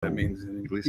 That means in English.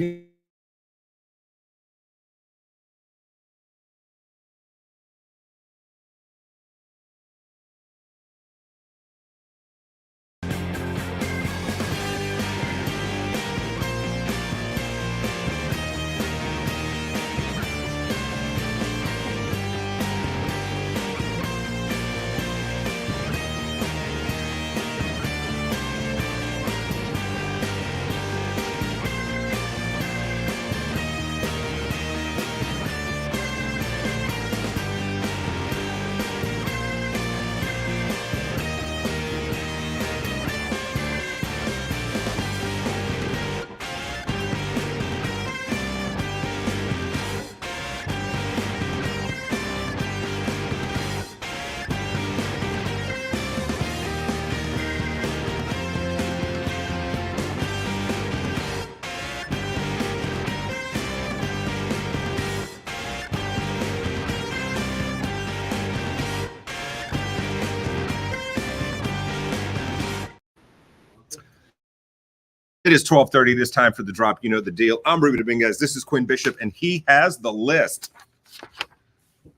It is 12:30 this time for the drop. You know the deal. I'm Ruben Dominguez. This is Quinn Bishop, and he has the list.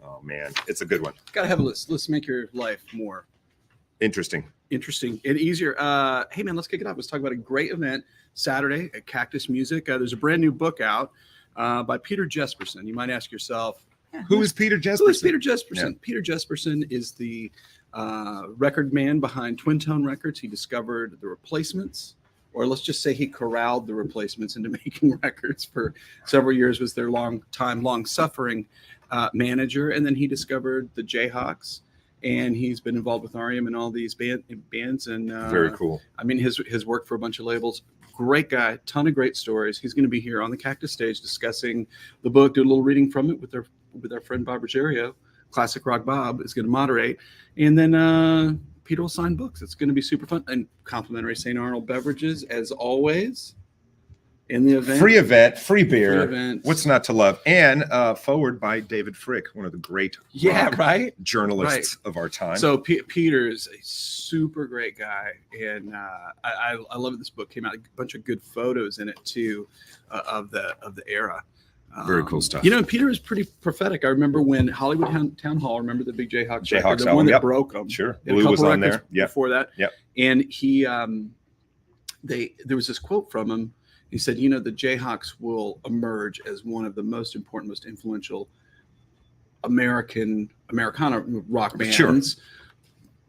Oh, man. It's a good one. Got to have a list. Let's make your life more interesting and easier. Hey, man, let's kick it off. Let's talk about a great event Saturday at Cactus Music. There's a brand new book out by Peter Jesperson. You might ask yourself, who is Peter Jesperson? Who is Peter Jesperson? Yeah. Peter Jesperson is the record man behind Twin Tone Records. He discovered the Replacements. Or let's just say he corralled the Replacements into making records for several years, was their long-suffering manager. And then he discovered the Jayhawks, and he's been involved with REM and all these bands. And very cool. I mean, his work for a bunch of labels. Great guy, ton of great stories. He's going to be here on the Cactus stage discussing the book, do a little reading from it with our friend Bob Rogerio. Classic Rock Bob is going to moderate. And then Peter will sign books. It's going to be super fun. And complimentary St. Arnold beverages, as always, in the event. Free event, free beer. Free event. What's not to love? And forward by David Frick, one of the great journalists of our time. So Peter is a super great guy. And I love it. This book came out. A bunch of good photos in it, too, of the era. Very cool stuff. You know, Peter is pretty prophetic. I remember when Hollywood Town Hall, remember the big Jayhawks record, the album, one that broke them. Sure. Blue was on there. Yeah. Before that. Yep. And he, there was this quote from him. He said, you know, the Jayhawks will emerge as one of the most important, most influential Americana rock bands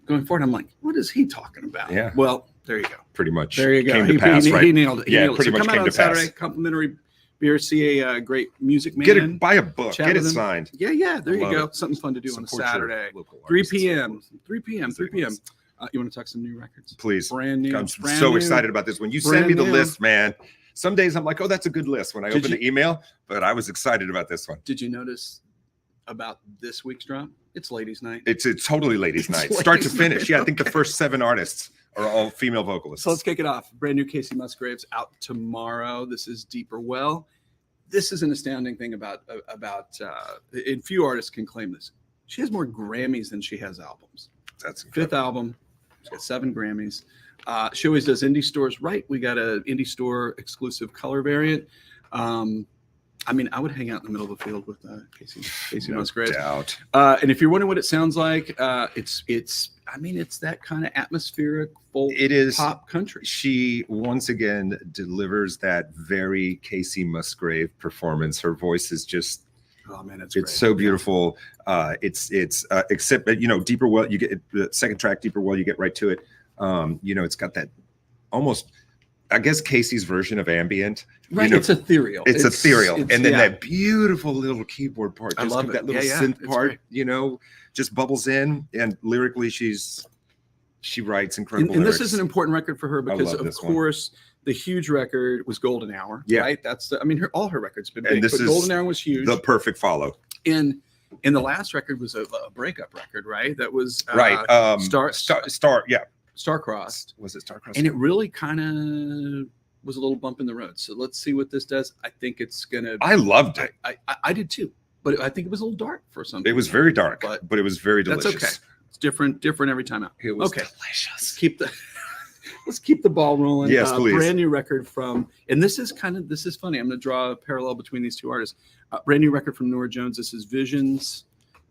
going forward. I'm like, what is he talking about? Yeah. Well, there you go. Pretty much. There you go. Came to pass, right? He nailed it. Pretty much come out came on to Saturday, pass. complimentary beer, see a great music man. Buy a book, get it signed. Yeah, there you go. Something fun to do on a Saturday. 3 p.m. You want to talk some new records? Please. Brand new. I'm so excited about this. When you send me the list, man, some days I'm like, oh, that's a good list when I open the email, but I was excited about this one. Did you notice about this week's drop? It's ladies' night. It's totally ladies' night. Start to finish. Yeah, I think the first 7 artists are all female vocalists. So let's kick it off. Brand new Casey Musgraves out tomorrow. This is Deeper Well. This is an astounding thing about and few artists can claim this. She has more Grammys than she has albums. That's incredible. 5th album. She's got 7 Grammys. She always does indie stores right. We got an indie store exclusive color variant. I mean, I would hang out in the middle of the field with Casey Musgraves. Doubt. And if you're wondering what it sounds like, it's that kind of atmospheric folk pop country. She once again delivers that very Casey Musgrave performance. Her voice is just, oh man, it's great. So beautiful. It's except Deeper Well, you get the second track, Deeper Well, you get right to it. It's got that almost, I guess, Casey's version of ambient. Right, it's ethereal. It's ethereal. And then that beautiful little keyboard part. I love it. That little synth part, just bubbles in. And lyrically, she writes incredible lyrics. This is an important record for her because, of course, the huge record was Golden Hour. Yeah. Right? That's all her records have been big, but Golden Hour was huge. The perfect follow. And the last record was a breakup record, right? That was Star-Crossed. Was it Star-Crossed? And it really kind of was a little bump in the road. So let's see what this does. I think it's gonna. I loved it. I did too, but I think it was a little dark for some. It was very dark, but it was very delicious. That's okay. It's different every time out. It was delicious. let's keep the ball rolling. Yes, please. Brand new record from, and this is funny. I'm going to draw a parallel between these two artists. Brand new record from Nora Jones. This is Visions.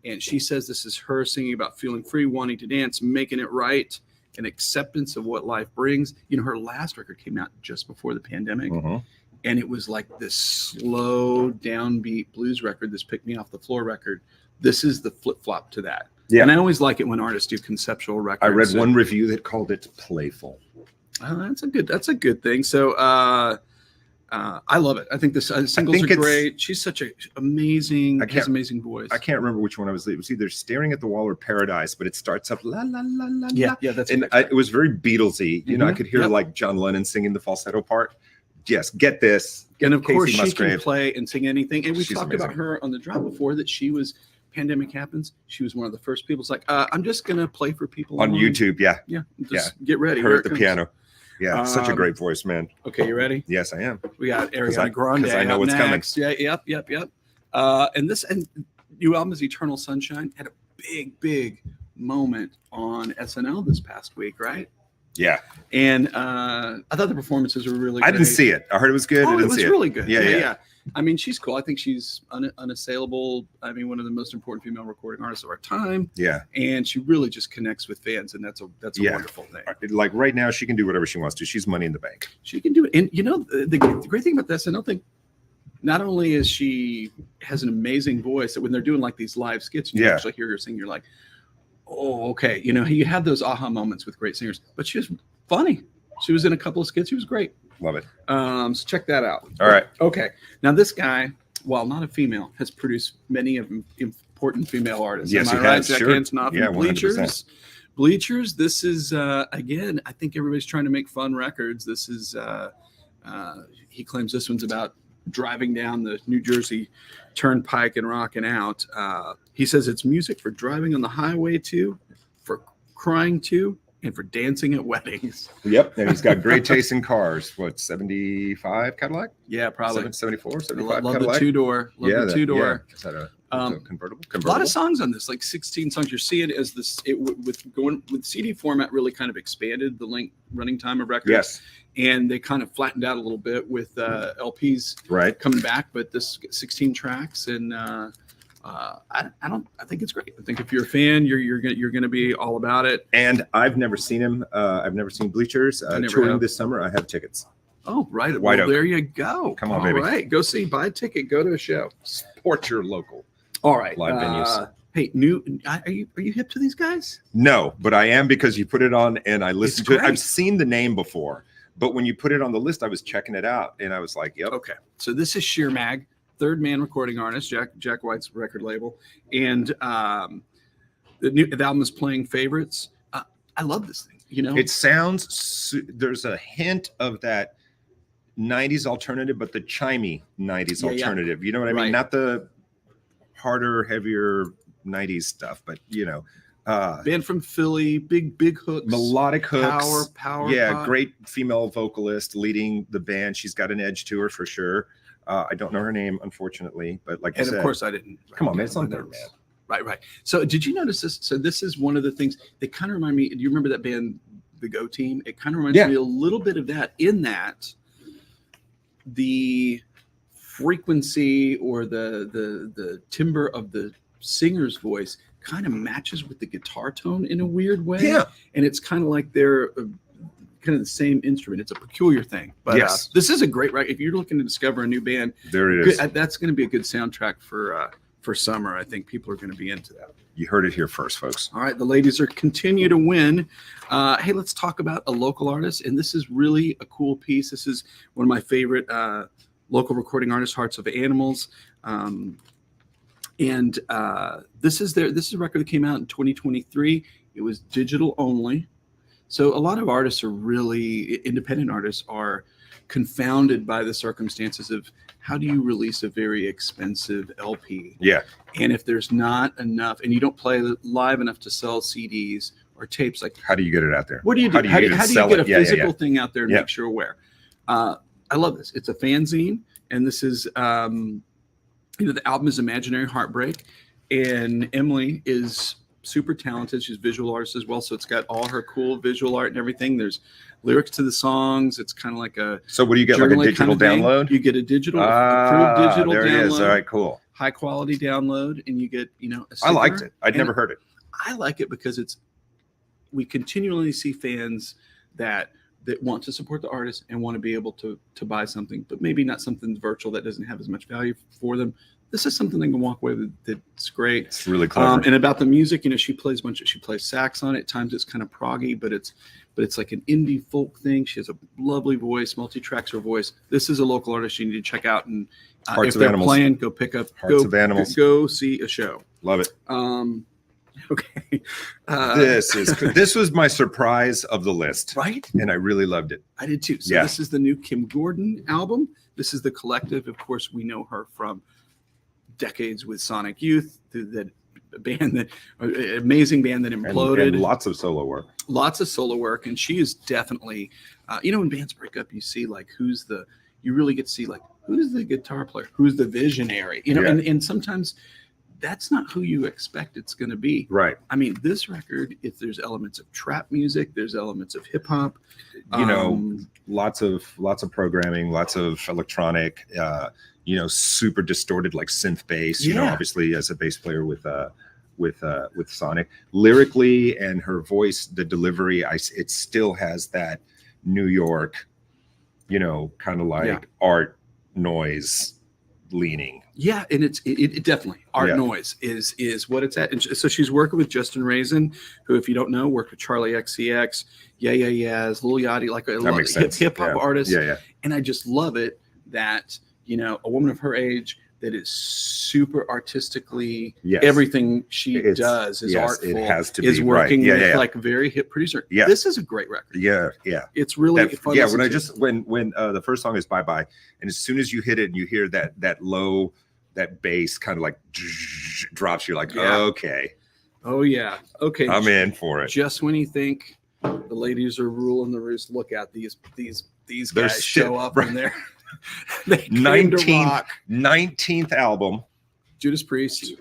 And she says this is her singing about feeling free, wanting to dance, making it right, and acceptance of what life brings. You know, her last record came out just before the pandemic. And it was like this slow, downbeat blues record, this pick me off the floor record. This is the flip-flop to that. Yeah. And I always like it when artists do conceptual records. I read one review that called it playful. That's a good thing. So I love it. I think the singles are great. She's such an amazing voice. I can't remember which one I was. It was either Staring at the Wall or Paradise, but it starts up la la la la. Yeah, that's and it was very Beatlesy. You know, I could hear like John Lennon singing the falsetto part. Yes, get this. And of course, Casey she can play and sing anything. And we talked amazing. about her on the drop before that she was. Pandemic happens. She was one of the first people. It's like I'm just gonna play for people on YouTube. Yeah, get ready. Her at the piano. Yeah, such a great voice, man. Okay, you ready? Yes, I am. We got Ariana Grande. Because I know what's coming. Yeah, yep. And new album is Eternal Sunshine. Had a big moment on SNL this past week, right? Yeah. And I thought the performances were really good. I didn't see it. I heard it was good. Oh, it was really good. Yeah. I mean, she's cool. I think she's unassailable. I mean, one of the most important female recording artists of our time. Yeah. And she really just connects with fans, and that's a wonderful thing. Like right now, she can do whatever she wants to. She's money in the bank. She can do it. And you know, the great thing about this, and I think not only is she has an amazing voice that when they're doing like these live skits, and you actually hear her sing, you're like, oh, okay. You know, you have those aha moments with great singers, but she was funny. She was in a couple of skits. She was great. Love it. So check that out. All right. Okay. Now this guy, while not a female, has produced many of important female artists. Yes, Am I he right? has. Jack Sure. Antonoff Yeah, from Bleachers. 100%. Bleachers. This is again. I think everybody's trying to make fun records. This is. He claims this one's about driving down the New Jersey Turnpike and rocking out. He says it's music for driving on the highway to, for crying to, and for dancing at weddings. Yep. And he's got great taste in cars. What, 75 Cadillac? Yeah, probably. 74, 75 love Cadillac? The two-door. Love the two-door. Yeah. Is that a convertible? A lot of songs on this, like 16 songs. You're seeing it as this, with CD format really kind of expanded the running time of records. Yes. And they kind of flattened out a little bit with LPs coming back, but this 16 tracks, and I think it's great. I think if you're a fan, you're going to be all about it. And I've never seen him. I've never seen Bleachers touring this summer. I have tickets. Oh, right. Well, there you go. Come on, baby. All right. Go see, buy a ticket, go to a show. Support your local. All right. Live venues. Hey, are you hip to these guys? No, but I am, because you put it on and I listened to it. I've seen the name before, but when you put it on the list, I was checking it out and I was like, yep. Okay. So this is Sheer Mag, third man recording artist, Jack White's record label. And the album is Playing Favorites. I love this thing. You know, it sounds, there's a hint of that 90s alternative, but the chimey 90s alternative. You know what I mean? Not the harder, heavier 90s stuff, but you know, band from Philly, big hooks, melodic hooks, power. Yeah, pop. Great female vocalist leading the band. She's got an edge to her for sure. I don't know her name, unfortunately, but like I said, of course I didn't. Come on, man, it's not there, man. Right. So did you notice this? So this is one of the things that kind of remind me. Do you remember that band, the Go Team? It kind of reminds me a little bit of that, in that the frequency or the timbre of the singer's voice kind of matches with the guitar tone in a weird way. Yeah. And it's kind of like they're kind of the same instrument. It's a peculiar thing. But this is a great record. If you're looking to discover a new band, there it is. That's going to be a good soundtrack for summer. I think people are going to be into that. You heard it here first, folks. All right. The ladies are continue to win. Hey, let's talk about a local artist. And this is really a cool piece. This is one of my favorite local recording artists, Hearts of Animals. This is a record that came out in 2023. It was digital only. So a lot of artists are really, independent artists are confounded by the circumstances of how do you release a very expensive LP? Yeah. And if there's not enough, and you don't play live enough to sell CDs or tapes, like how do you get it out there? What do you do? How do you get a physical thing out there and make sure aware? I love this. It's a fanzine, and this is the album is Imaginary Heartbreak, and Emily is super talented. She's a visual artist as well, so it's got all her cool visual art and everything. There's lyrics to the songs. It's kind of like a So what do you get, like a digital download? You get a digital approved digital there download. It is. All right, cool. High quality download, and you get, a sticker. I liked it. I'd never heard it. I like it because we continually see fans that want to support the artist and want to be able to buy something, but maybe not something virtual that doesn't have as much value for them. This is something they can walk away with that's great. It's really clever. And about the music, she plays sax on it. At times it's kind of proggy, but it's like an indie folk thing. She has a lovely voice, multi-tracks her voice. This is a local artist you need to check out. And if they're playing, go pick up Hearts of Animals. Go see a show. Love it. Okay. This was my surprise of the list. Right? And I really loved it. I did too. So This is the new Kim Gordon album. This is The Collective. Of course, we know her from decades with Sonic Youth, that amazing band that imploded. And lots of solo work. And she is definitely, when bands break up, you see you really get to see who's the guitar player, who's the visionary, and sometimes that's not who you expect it's going to be. Right. I mean, this record, if there's elements of trap music, there's elements of hip hop, lots of programming, lots of electronic, super distorted, like synth bass, obviously as a bass player with Sonic. Lyrically and her voice, the delivery, it still has that New York, kind of like art noise leaning. Yeah, and it definitely art noise is what it's at. And so she's working with Justin Raisin, who, if you don't know, worked with Charlie XCX, Yeahs, Lil Yachty, like a hip hop artist. Yeah. And I just love it that a woman of her age that is super artistically, everything she does is artful. It has to is be working right. with like a very hip producer. Yeah, this is a great record. Yeah. It's really fun. Yeah, when the first song is Bye Bye, and as soon as you hit it and you hear that low, that bass kind of like drops, you're like, okay. Oh yeah. Okay. I'm in for it. Just when you think the ladies are ruling the roost, look out, these guys show up in there. 19th album. Judas Priest,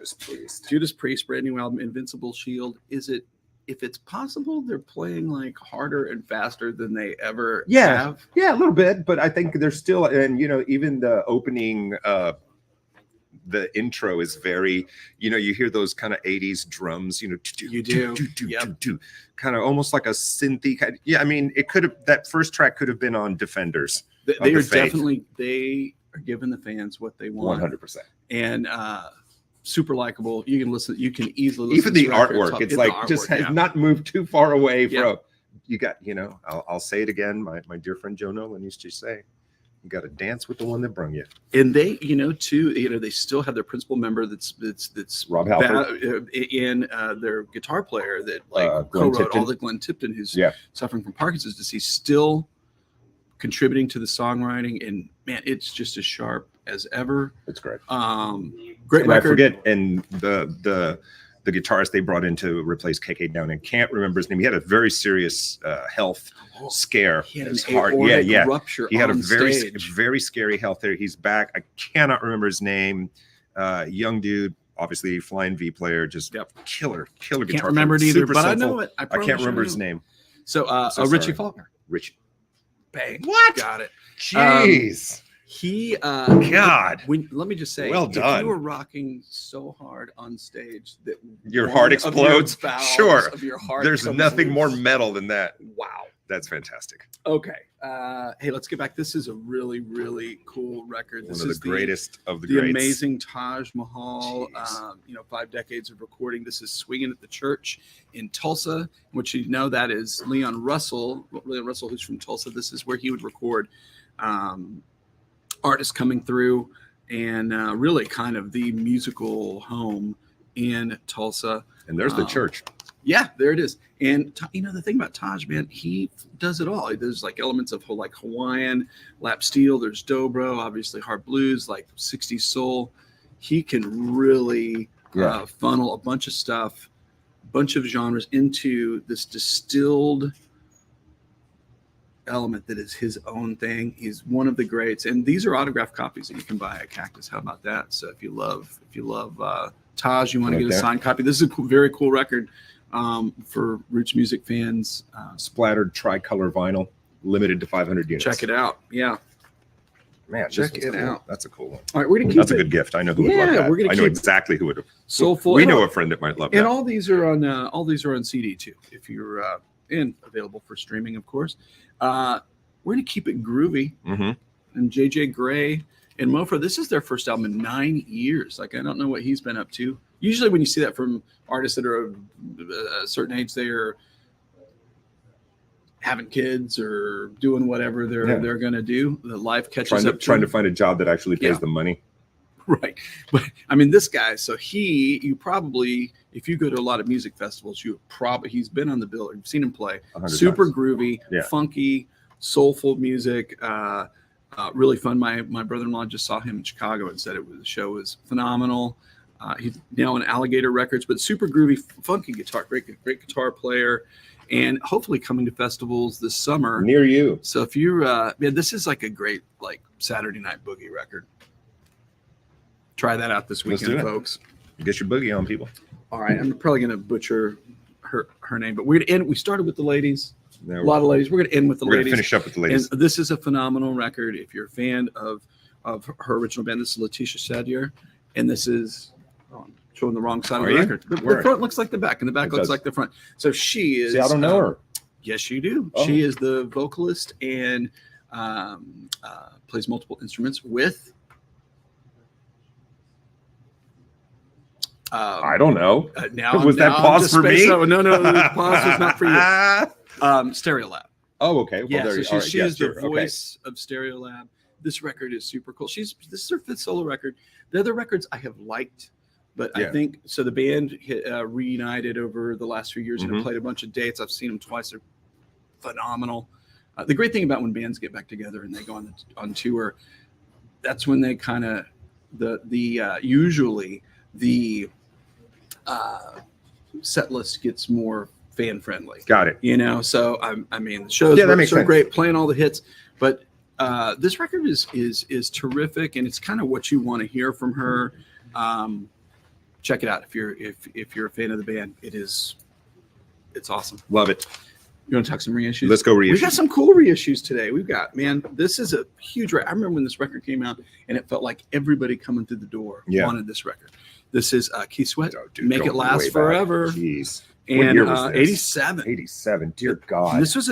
brand new album, Invincible Shield. If it's possible, they're playing like harder and faster than they ever have. Yeah, a little bit, but I think they're still, and even the opening, the intro is very, you hear those kind of 80s drums, you do kind of almost like a synthy kind. Yeah, I mean, that first track could have been on Defenders. They are giving the fans what they want. 100%. And super likable. You can easily listen. Even the artwork, it's like just has not moved too far away from. You got, I'll say it again. My dear friend Joe Nolan used to say, you got to dance with the one that brung you. And they, too, they still have their principal member that's Rob Halford, in their guitar player that co-wrote all the Glenn Tipton, who's suffering from Parkinson's disease, still contributing to the songwriting. And man, it's just as sharp as ever. It's great. Great record. I forget, and the guitarist they brought in to replace KK Down, and can't remember his name. He had a very serious health scare. He had an aortic rupture. He had a very scary health there. He's back. I cannot remember his name. Young dude, obviously flying V player, just killer guitar. Can't remember it either, Super but simple. I know it. I can't remember his name. So, Richie Faulkner. Richie. Bang. What? Got it. Jeez. He God. Let me just say, well done. If you were rocking so hard on stage that your heart explodes, sure. Of your heart There's nothing more metal than that. Wow. That's fantastic. Okay. Hey, let's get back. This is a really, really cool record. This One of is the greatest of the greats. The amazing Taj Mahal, 5 decades of recording. This is Swinging at the Church in Tulsa, which that is Leon Russell, who's from Tulsa. This is where he would record artists coming through, and really kind of the musical home in Tulsa. And there's the church. Yeah, there it is. And the thing about Taj, man, he does it all. There's like elements of like Hawaiian, lap steel. There's dobro, obviously hard blues, like 60s soul. He can really funnel a bunch of stuff, a bunch of genres into this distilled element that is his own thing. He's one of the greats, and these are autographed copies that you can buy at Cactus. How about that? So if you love Taj, you want to Right get a there. signed copy? This is a very cool record for roots music fans. Splattered tricolor vinyl, limited to 500 units. Check it out. Yeah. Man, Check this it one's cool. out. That's a cool one. All right, we're gonna keep That's it a good gift. I know who would love Yeah, that. we're gonna I know keep exactly who would. soulful. We And know all- a friend that might love And that. all these are on CD too. If you're and available for streaming, of course. We're gonna keep it groovy. Mm-hmm. And JJ Gray and Mofo, this is their first album in 9 years. Like, I don't know what he's been up to. Usually when you see that from artists that are of a certain age, they are having kids or doing whatever they're going to do. The life catches up Trying to find a job that actually pays Yeah. them money. Right. But I mean, this guy, so you probably, if you go to a lot of music festivals, he's been on the bill. You've seen him play. 100 Super times. groovy, Yeah. funky, soulful music. Really fun. My brother-in-law just saw him in Chicago and said the show was phenomenal. He's now on Alligator Records, but super groovy, funky guitar, great guitar player, and hopefully coming to festivals this summer. Near you. So if you're, this is like a great Saturday night boogie record. Try that out this Let's weekend, do it. folks. Get your boogie on, people. All right, I'm probably going to butcher her name, but we're going to end. We started with the ladies. Now A lot of ladies. We're going to end with the we're going ladies. to finish up with the ladies. And this is a phenomenal record. If you're a fan of her original band, this is Laticia Shader, and this is I'm showing the wrong side of Are the you? record. The Where? front looks like the back, and the back It looks does. like the front. So she is. See, I don't know her. Yes, you do. Oh. She is the vocalist and plays multiple instruments with. I don't know. Now Was that now I'm pause just for me? No, the pause was not for you. Stereolab. Oh, okay. Well, Yeah, there so you she are. is the Sure. Okay. voice of Stereolab. This record is super cool. This is her 5th solo record. The other records I have liked, but I Yeah. think so. The band reunited over the last few years and Mhm. have played a bunch of dates. I've seen them twice. They're phenomenal. The great thing about when bands get back together and they go on tour, that's when they kind of usually the set list gets more fan friendly. Got it. So I mean, the shows Yeah, that were makes so sense. great, playing all the hits, but this record is terrific, and it's kind of what you want to hear from her. Check it out if you're a fan of the band. It's awesome. Love it. You want to talk some reissues? Let's go We reissue. got some cool reissues today. This is a huge. I remember when this record came out, and it felt like everybody coming through the door Yeah. wanted this record. This is Keith Sweat, Oh, dude, Make going It Last way back. Forever, Jeez. What and year was this? 87. 87. Dear God. This was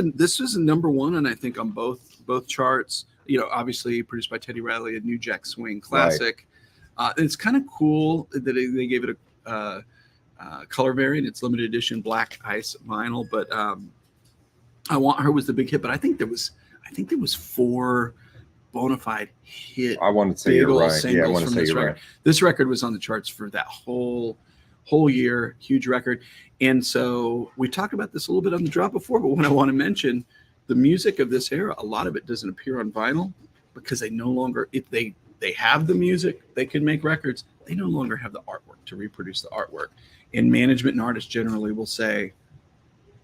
a number one, and I think on both charts. Obviously produced by Teddy Riley, a New Jack Swing classic. It's kind of cool that they gave it a color variant. It's limited edition black ice vinyl, but I Want Her was the big hit. But I think there was 4 bona fide hit. I want to say big you're old right. Yeah, I singles want to from say this you're record. right. This record was on the charts for that whole year. Huge record. And so we talked about this a little bit on the drop before, but when I want to mention the music of this era, a lot of it doesn't appear on vinyl because they no longer, if they have the music, they can make records. They no longer have the artwork to reproduce the artwork. And management and artists generally will say,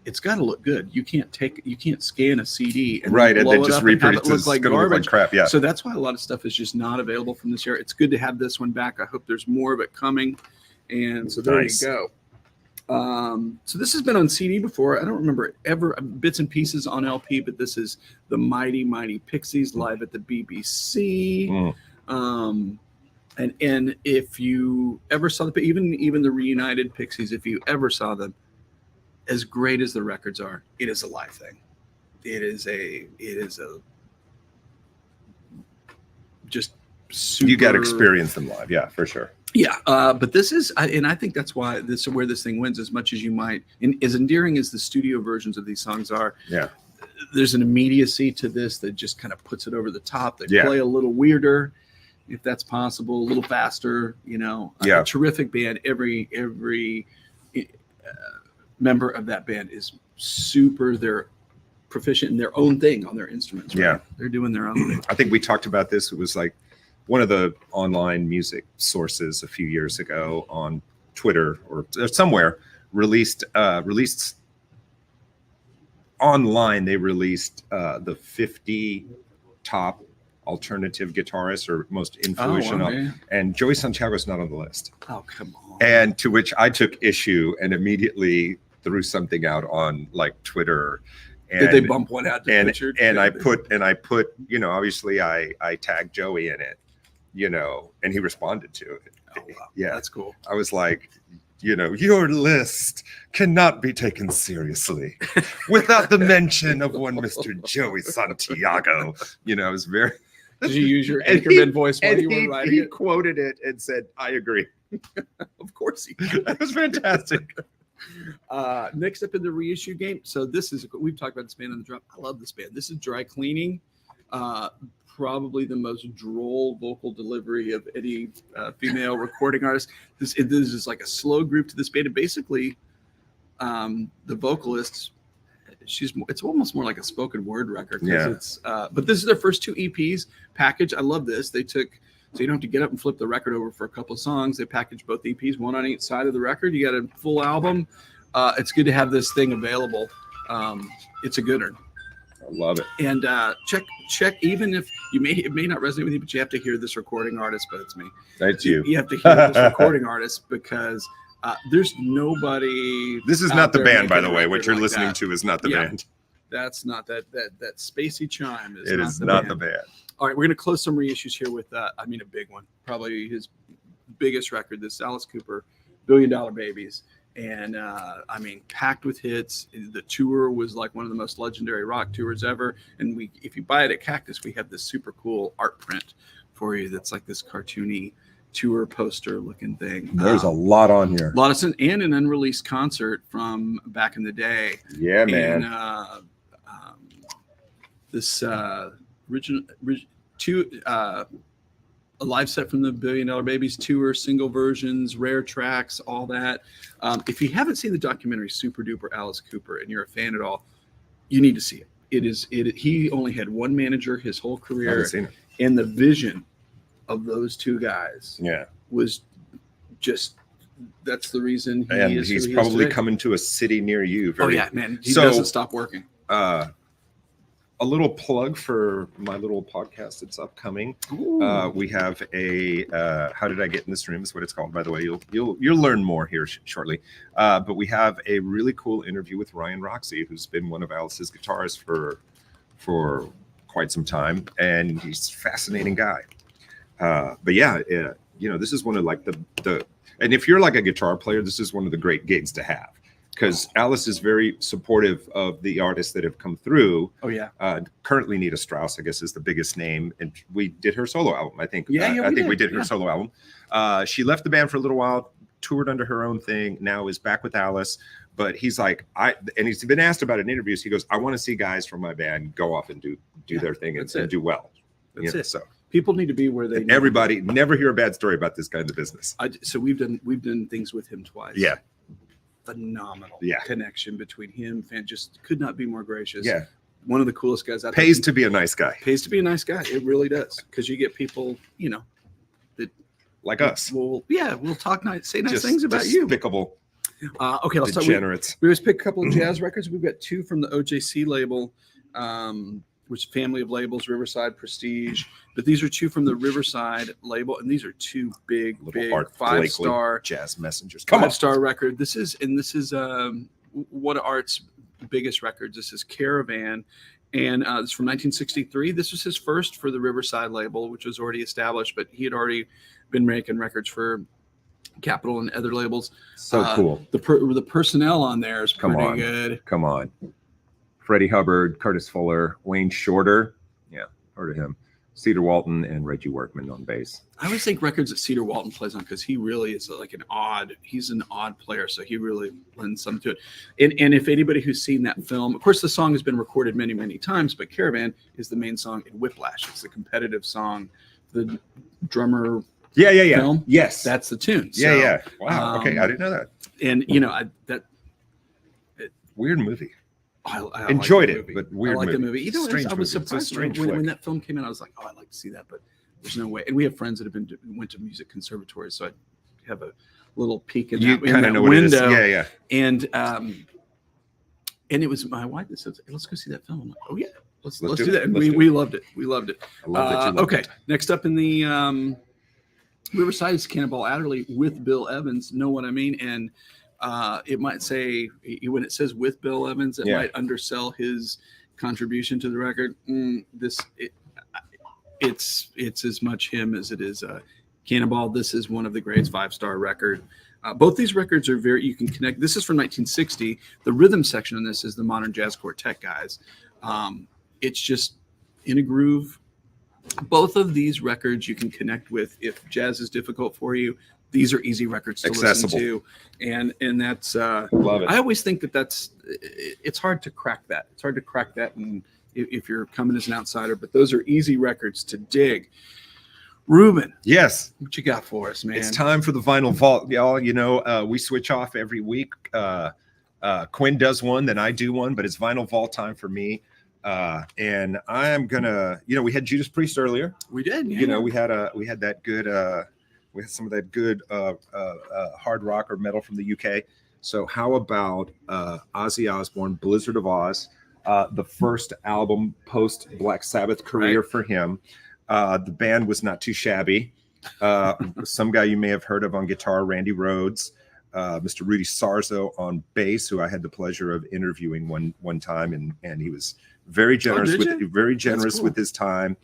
it's got to look good. You can't scan a CD and Right, and blow then it just up and have reproduce. it look It's like gonna look like garbage. crap. Yeah. So that's why a lot of stuff is just not available from this era. It's good to have this one back. I hope there's more of it coming. And so there Nice. you go. So this has been on CD before. I don't remember ever bits and pieces on LP, but this is the Mighty Mighty Pixies live at the BBC. Mm. And if you ever saw even the reunited Pixies, if you ever saw them, as great as the records are, it is a live thing. It is a just super. You got to experience them live. Yeah, for sure. Yeah, but this is, and I think that's why this is where this thing wins as much as you might. And as endearing as the studio versions of these songs are, Yeah. there's an immediacy to this that just kind of puts it over the top. They Yeah. play a little weirder, if that's possible, a little faster. Yeah. A terrific band. Every member of that band is super. They're proficient in their own thing on their instruments. Right? Yeah. They're doing their own thing. I think we talked about this. It was like one of the online music sources a few years ago on Twitter or somewhere released online. They released the 50 top alternative guitarists or most influential, wow, yeah. and Joey Santiago's not on the list. Oh, come on. And to which I took issue and immediately threw something out on like Twitter. And, did they bump one out to Richard? And I put, obviously I tagged Joey in it, and he responded to it. Oh, wow. Yeah, that's cool. I was like, your list cannot be taken seriously without the mention of one Mr. Joey Santiago. It was very. Did you use your Anchorman voice while you were writing he it? Quoted it and said, "I agree." Of course he did. That was fantastic. Next up in the reissue game. So we've talked about this band on the drop. I love this band. This is Dry Cleaning. Probably the most droll vocal delivery of any female recording artist. This is like a slow group to this band. And basically, the vocalist, it's almost more like a spoken word record. Yeah. But this is their first 2 EPs package. I love this. So you don't have to get up and flip the record over for a couple of songs. They package both EPs, one on each side of the record. You got a full album. It's good to have this thing available. It's a good one. I love it. And check, even if it may not resonate with you, but you have to hear this recording artist. But it's me. That's you. You have to hear this recording artist because there's nobody. This is not the band, by the way. record What you're like listening that. to is not the band. That's not that spacey chime. It is not the band. All right, we're going to close some reissues here with, a big one. Probably his biggest record, this Alice Cooper, $1 Billion Babies. And, packed with hits. The tour was like one of the most legendary rock tours ever. And if you buy it at Cactus, we have this super cool art print for you that's like this cartoony tour poster looking thing. There's a lot on here. A lot of and an unreleased concert from back in the day. Yeah, man. And this original a live set from the $1 Billion Babies tour, single versions, rare tracks, all that. If you haven't seen the documentary Super Duper Alice Cooper and you're a fan at all, you need to see it. He only had one manager his whole career. I haven't seen it. And the vision of those two guys was just, that's the reason he's probably coming to a city near you. Man. He doesn't stop working. A little plug for my little podcast that's upcoming. We have a How Did I Get in This Room is what it's called, by the way. You'll learn more here shortly. But we have a really cool interview with Ryan Roxy, who's been one of Alice's guitarists for quite some time, and he's a fascinating guy. But this is one of like the and if you're like a guitar player, this is one of the great gigs to have. Because Alice is very supportive of the artists that have come through. Oh yeah. Currently, Nita Strauss, I guess, is the biggest name, and we did her solo album. I think. I think we did her solo album. She left the band for a little while, toured under her own thing. Now is back with Alice. But he's like, and he's been asked about it in interviews. He goes, I want to see guys from my band go off and do their thing and do well. That's it. So people need to be where they. Everybody never hear a bad story about this kind of business. So we've done things with him twice. Yeah. Phenomenal connection between him and just could not be more gracious. Yeah. One of the coolest guys out there. Pays to be a nice guy. Pays to be a nice guy. It really does. Because you get people, that like us. We'll talk say nice things about you. Despicable. Okay, let's degenerates. We always pick a couple of jazz records. We've got 2 from the OJC label, which family of labels, Riverside, Prestige. But these are 2 from the Riverside label, and these are 2 big Art 5-star jazz messengers. 5-star record. This is one of Art's biggest records. This is Caravan, and it's from 1963. This was his first for the Riverside label, which was already established, but he had already been making records for Capitol and other labels. So cool. The personnel on there is pretty good. Come on. Freddie Hubbard, Curtis Fuller, Wayne Shorter. Yeah, heard of him. Cedar Walton and Reggie Workman on bass. I always think records that Cedar Walton plays on because he really is like he's an odd player, so he really lends something to it. And if anybody who's seen that film, of course the song has been recorded many, many times, but Caravan is the main song in Whiplash. It's the competitive song, the drummer film. Yes. That's the tune. So, wow. Okay, I didn't know that. And weird movie. I enjoyed like it, but weird. I like movie. the movie. I was surprised when that film came out. I was like, I'd like to see that, but there's no way. And we have friends that went to music conservatories, so I have a little peek in that know window. What it is. Yeah. And it was my wife that said, hey, "Let's go see that film." I'm like, "Oh yeah, let's do that." And we loved it. We loved it. I love that you loved it. Next up in the Riverside is Cannonball Adderley with Bill Evans. Know what I mean? And it might say, when it says with Bill Evans, it might undersell his contribution to the record. It's as much him as it is Cannonball. This is one of the greats, 5-star record. Both these records are you can connect. This is from 1960. The rhythm section on this is the Modern Jazz Quartet guys. It's just in a groove. Both of these records you can connect with. If jazz is difficult for you, these are easy records to listen to. And that's love it. I always think it's hard to crack that. It's hard to crack that, and if you're coming as an outsider, but those are easy records to dig. Ruben, yes, what you got for us, man? It's time for the vinyl vault, y'all. We switch off every week. Quinn does one, then I do one, but it's vinyl vault time for me. And I am gonna, we had Judas Priest earlier. We did, yeah. We had that good, we had some of that good hard rock or metal from the UK. So how about Ozzy Osbourne, Blizzard of Oz, the first album post Black Sabbath career for him. The band was not too shabby. Some guy you may have heard of on guitar, Randy Rhoads, Mr. Rudy Sarzo on bass, who I had the pleasure of interviewing one time, and he was very generous with his time.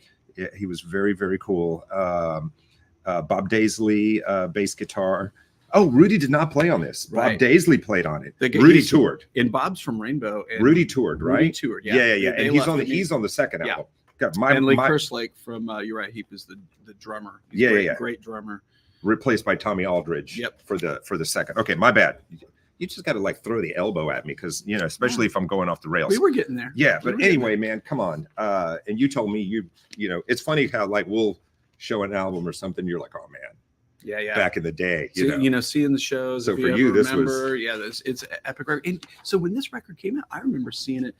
He was very, very cool. Bob Daisley, bass guitar. Oh, Rudy did not play on this. Bob Daisley played on it. Rudy toured. And Bob's from Rainbow. And Rudy toured, right? Rudy toured, yeah. And he's on the second album. And Lee Kerslake from Uriah Heep is the drummer. He's great drummer. Replaced by Tommy Aldridge. For the second. Okay, my bad. You just got to throw the elbow at me because especially if I'm going off the rails. We were getting there. Yeah, but anyway, man, come on. And you told me it's funny how we'll show an album or something. You're like, oh man. Yeah. Back in the day, seeing the shows. So for you, this was it's an epic record. And so when this record came out, I remember seeing it,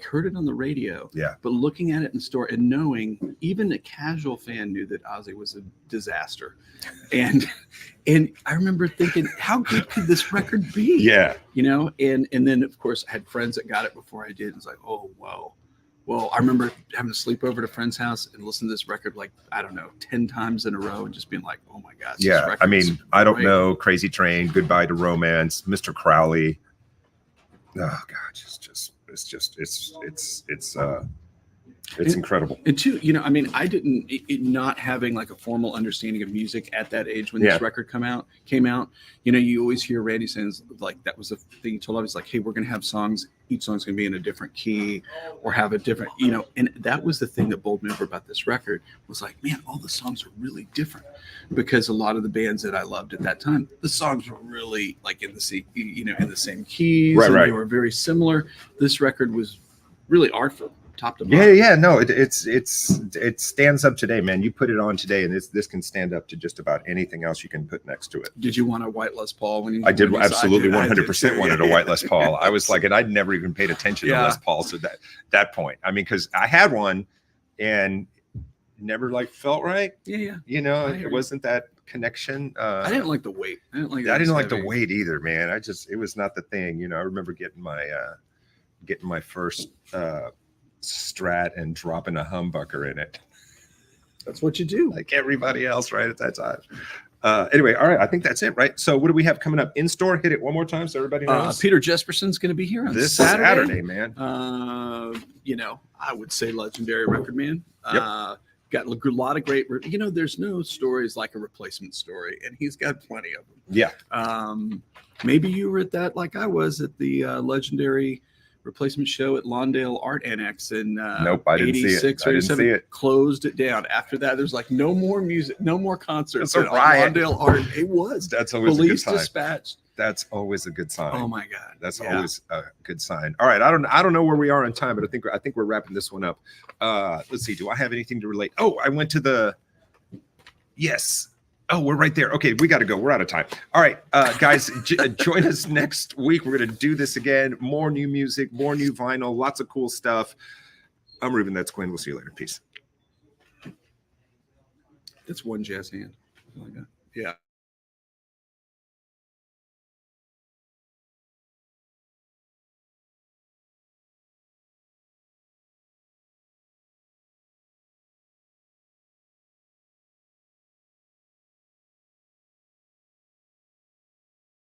heard it on the radio. Yeah. But looking at it in the store and knowing, even a casual fan knew that Ozzy was a disaster, and I remember thinking, how good could this record be? Yeah. And then of course I had friends that got it before I did. It's like, oh wow. Well, I remember having to sleep over at a friend's house and listen to this record 10 times in a row and just being like, oh my gosh. Yeah. I mean, I don't know. Crazy Train, Goodbye to Romance, Mr. Crowley. Oh God, it's incredible. And two, I didn't not having a formal understanding of music at that age when this record came out. You always hear Randy saying that was the thing he told us, hey, we're going to have songs. Each song's going to be in a different key or have a different, and that was the thing that bowled me over about this record was man, all the songs are really different because a lot of the bands that I loved at that time, the songs were really in the same keys. Right. They were very similar. This record was really artful. Top to bottom. Yeah. No, it stands up today, man. You put it on today, and this can stand up to just about anything else you can put next to it. Did you want a white Les Paul when you? I did absolutely 100% wanted a white Les Paul. I was and I'd never even paid attention to Les Pauls at that point. I mean, because I had one, and never felt right. Yeah. It wasn't that connection. I didn't like the weight. I didn't like the weight either, man. It was not the thing. I remember getting my first Strat and dropping a humbucker in it. That's what you do, like everybody else, right at that time. Anyway, all right, I think that's it, right? So what do we have coming up in store? Hit it one more time so everybody knows. Peter Jesperson's going to be here on this Saturday, man. I would say legendary record man. Got a lot of great. There's no stories like a replacement story, and he's got plenty of them. Yeah. Maybe you were at that, like I was at the legendary replacement show at Lawndale Art Annex in nope, I didn't see it. I didn't see it. Closed it down. After that, there's no more music, no more concerts. That's a riot. Lawndale Art. It was. That's always police a good sign. Dispatched. That's always a good sign. Oh my God. That's always a good sign. All right. I don't know where we are in time, but I think we're wrapping this one up. Let's see. Do I have anything to relate? Oh, I went to the yes. Oh, we're right there. Okay, we got to go. We're out of time. All right, guys, join us next week. We're going to do this again. More new music, more new vinyl, lots of cool stuff. I'm Ruben. That's Quinn. We'll see you later. Peace. That's one jazz hand. Yeah.